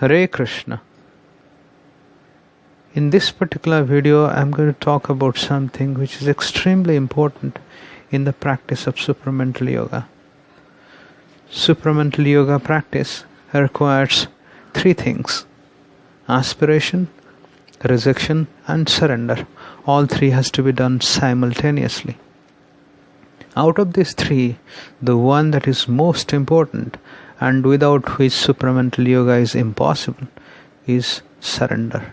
Hare Krishna. In this particular video, I am going to talk about something which is extremely important in the practice of supramental yoga. Supramental yoga practice requires three things: aspiration, rejection, and surrender. All three has to be done simultaneously. Out of these three, the one that is most important and without which supramental yoga is impossible is surrender.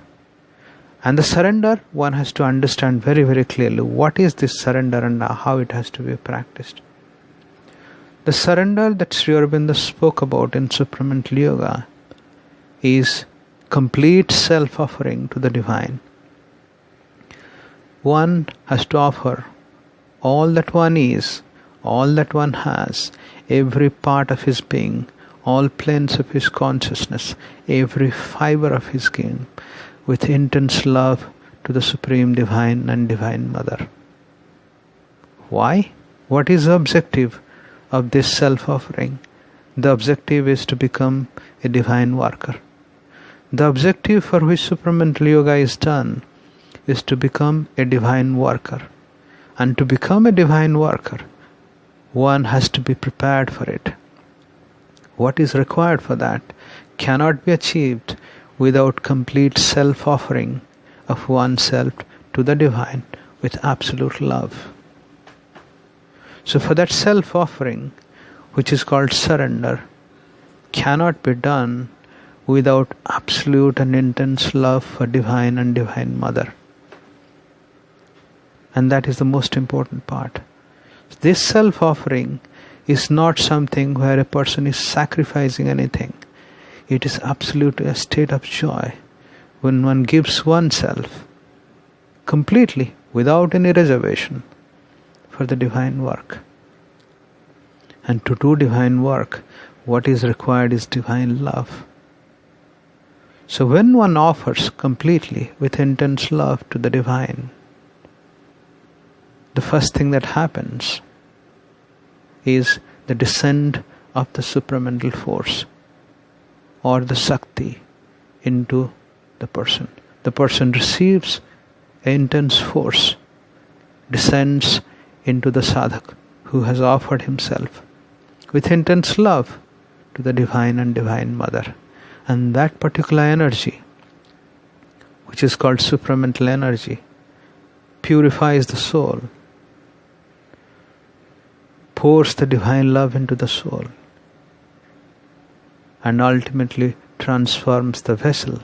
And the surrender, one has to understand very, very clearly what is this surrender and how it has to be practiced. The surrender that SriAurobindo spoke about in supramental yoga is complete self-offering to the divine. One has to offer all that one is, all that one has, every part of his being, all planes of his consciousness, every fiber of his being, with intense love to the Supreme Divine and Divine Mother. Why? What is the objective of this self-offering? The objective is to become a divine worker. The objective for which supramental yoga is done is to become a divine worker. And to become a divine worker, one has to be prepared for it. What is required for that cannot be achieved without complete self-offering of oneself to the divine with absolute love. So for that self-offering, which is called surrender, cannot be done without absolute and intense love for Divine and Divine Mother. And that is the most important part. This self-offering is not something where a person is sacrificing anything. It is absolutely a state of joy when one gives oneself completely, without any reservation, for the divine work. And to do divine work, what is required is divine love. So when one offers completely with intense love to the divine, the first thing that happens is the descent of the supramental force or the Shakti into the person. The person receives an intense force, descends into the sadhak who has offered himself with intense love to the Divine and Divine Mother. And that particular energy, which is called supramental energy, purifies the soul, pours the divine love into the soul, and ultimately transforms the vessel,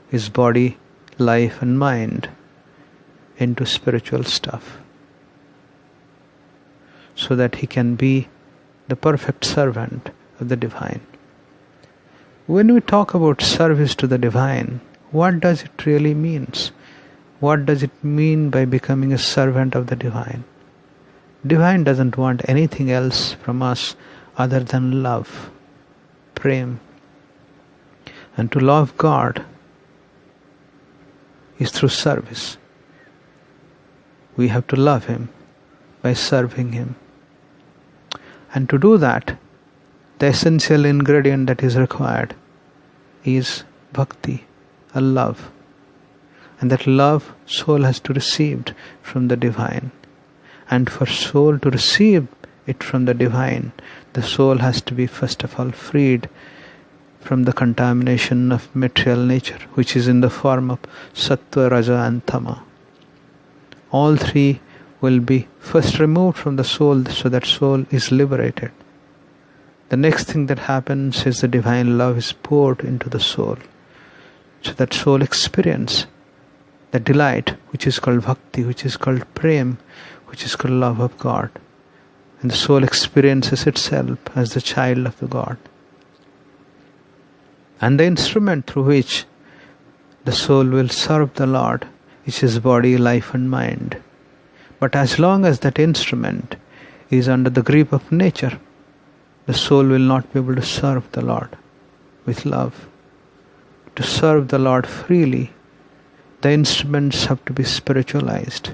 his body, life and mind, into spiritual stuff, so that he can be the perfect servant of the divine. When we talk about service to the divine, what does it really mean? What does it mean by becoming a servant of the divine? Divine doesn't want anything else from us other than love, prem. And to love God is through service. We have to love Him by serving Him. And to do that, the essential ingredient that is required is bhakti, a love. And that love soul has to receive from the divine. And for soul to receive it from the divine, the soul has to be first of all freed from the contamination of material nature, which is in the form of sattva, raja and tama. All three will be first removed from the soul so that soul is liberated. The next thing that happens is the divine love is poured into the soul, so that soul experience the delight which is called bhakti, which is called prem, which is called love of God. And the soul experiences itself as the child of the God. And the instrument through which the soul will serve the Lord is his body, life and mind. But as long as that instrument is under the grip of nature, the soul will not be able to serve the Lord with love. To serve the Lord freely, the instruments have to be spiritualized.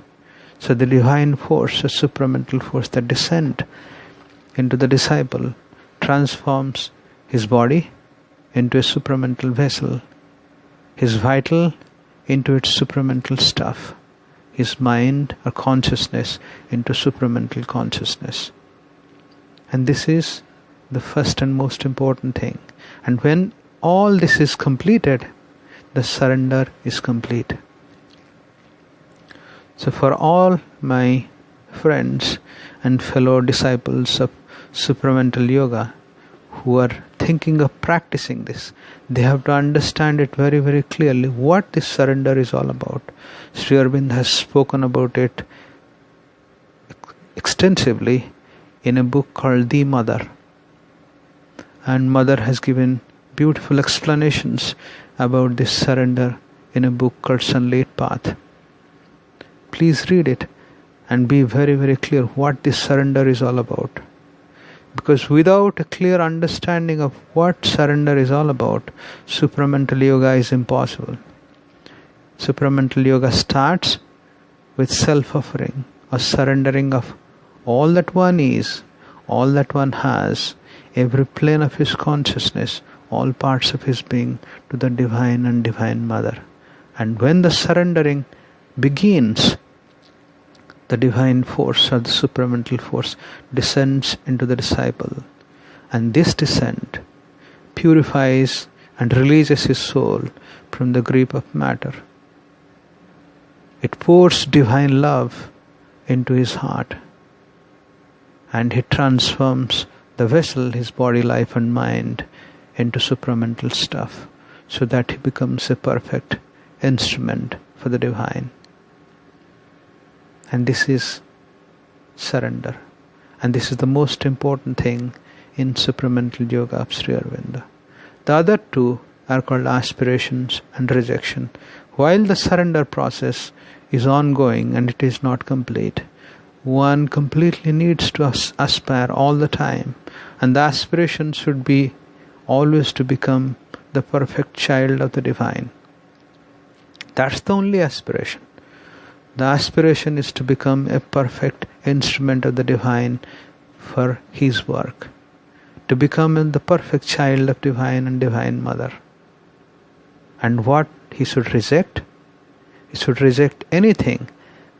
So the divine force, the supramental force that descends into the disciple, transforms his body into a supramental vessel, his vital into its supramental stuff, his mind or consciousness into supramental consciousness. And this is the first and most important thing. And when all this is completed, the surrender is complete. So for all my friends and fellow disciples of Supramental Yoga who are thinking of practicing this, they have to understand it very, very clearly what this surrender is all about. SriAurobindo has spoken about it extensively in a book called The Mother. And Mother has given beautiful explanations about this surrender in a book called Sunlit Path. Please read it and be very, very clear what this surrender is all about. Because without a clear understanding of what surrender is all about, Supramental Yoga is impossible. Supramental Yoga starts with self-offering or surrendering of all that one is, all that one has, every plane of his consciousness, all parts of his being to the Divine and Divine Mother. And when the surrendering begins, the divine force or the supramental force descends into the disciple, and this descent purifies and releases his soul from the grip of matter. It pours divine love into his heart, and he transforms the vessel, his body, life and mind, into supramental stuff, so that he becomes a perfect instrument for the divine. And this is surrender. And this is the most important thing in Supramental Yoga of SriAurobindo. The other two are called aspirations and rejection. While the surrender process is ongoing and it is not complete, one completely needs to aspire all the time. And the aspiration should be always to become the perfect child of the divine. That's the only aspiration. The aspiration is to become a perfect instrument of the divine for his work, to become the perfect child of Divine and Divine Mother. And what he should reject? He should reject anything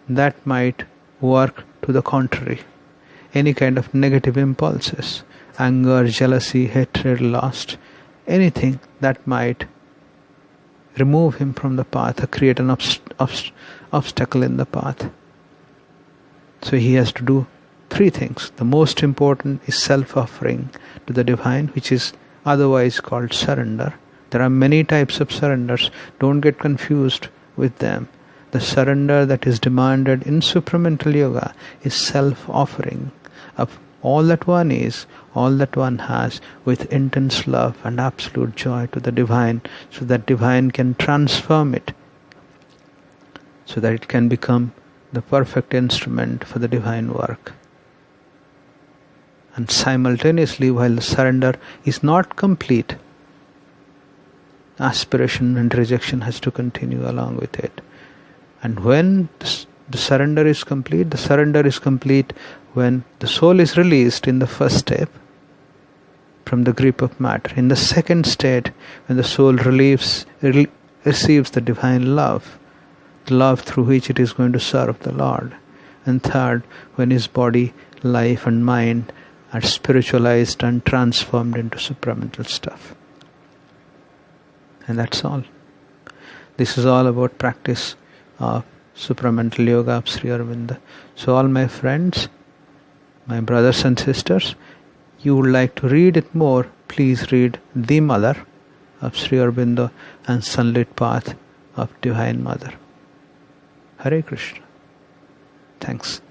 that might work to the contrary, any kind of negative impulses, anger, jealousy, hatred, lust, anything that might remove him from the path or create an obstacle in the path. So he has to do three things. The most important is self-offering to the divine, which is otherwise called surrender. There are many types of surrenders. Don't get confused with them. The surrender that is demanded in Supramental Yoga is self-offering of all that one is, all that one has, with intense love and absolute joy to the divine, so that divine can transform it, so that it can become the perfect instrument for the divine work. And simultaneously, while the surrender is not complete, aspiration and rejection has to continue along with it. And when the surrender is complete, the surrender is complete when the soul is released in the first step from the grip of matter. In the second state, when the soul receives the divine love, the love through which it is going to serve the Lord. And third, when his body, life and mind are spiritualized and transformed into supramental stuff. And that's all. This is all about practice of Supramental Yoga of SriAurobindo. So all my friends, my brothers and sisters, you would like to read it more, please read The Mother of SriAurobindo and Sunlit Path of Divine Mother. Hare Krishna. Thanks.